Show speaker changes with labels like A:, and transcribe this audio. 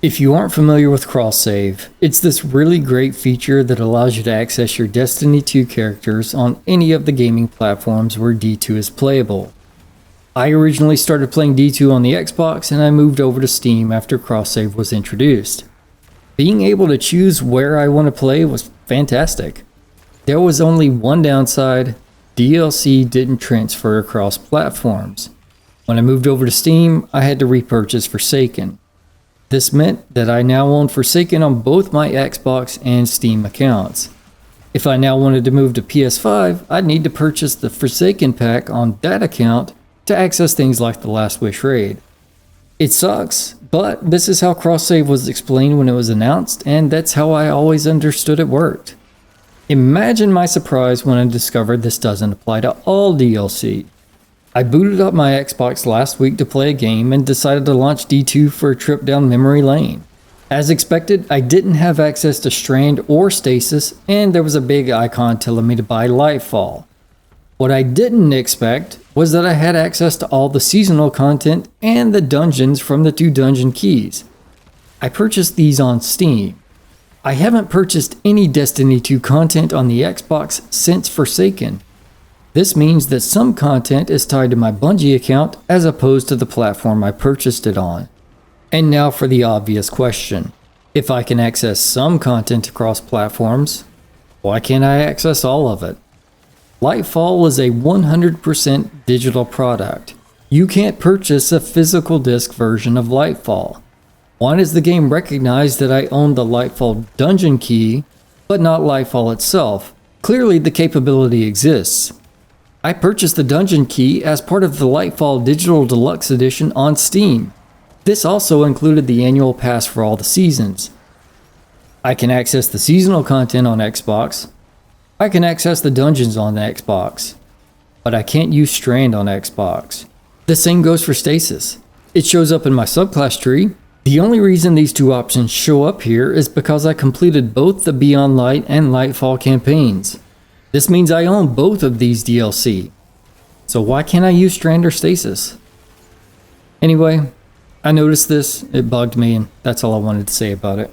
A: If you aren't familiar with cross-save, it's this really great feature that allows you to access your Destiny 2 characters on any of the gaming platforms where D2 is playable. I originally started playing D2 on the Xbox and I moved over to Steam after cross-save was introduced. Being able to choose where I want to play was fantastic. There was only one downside: DLC didn't transfer across platforms. When I moved over to Steam, I had to repurchase Forsaken. This meant that I now own Forsaken on both my Xbox and Steam accounts. If I now wanted to move to PS5, I'd need to purchase the Forsaken pack on that account to access things like the Last Wish raid. It sucks, but this is how cross-save was explained when it was announced, and that's how I always understood it worked. Imagine my surprise when I discovered this doesn't apply to all DLC. I booted up my Xbox last week to play a game and decided to launch D2 for a trip down memory lane. As expected, I didn't have access to Strand or Stasis, and there was a big icon telling me to buy Lightfall. What I didn't expect was that I had access to all the seasonal content and the dungeons from the 2 dungeon keys. I purchased these on Steam. I haven't purchased any Destiny 2 content on the Xbox since Forsaken. This means that some content is tied to my Bungie account as opposed to the platform I purchased it on. And now for the obvious question. If I can access some content across platforms, why can't I access all of it? Lightfall is a 100% digital product. You can't purchase a physical disc version of Lightfall. Why does the game recognize that I own the Lightfall dungeon key, but not Lightfall itself? Clearly the capability exists. I purchased the dungeon key as part of the Lightfall Digital Deluxe Edition on Steam. This also included the annual pass for all the seasons. I can access the seasonal content on Xbox. I can access the dungeons on the Xbox. But I can't use Strand on Xbox. The same goes for Stasis. It shows up in my subclass tree. The only reason these 2 options show up here is because I completed both the Beyond Light and Lightfall campaigns. This means I own both of these DLC. So why can't I use Strand or Stasis? Anyway, I noticed this, it bugged me, and that's all I wanted to say about it.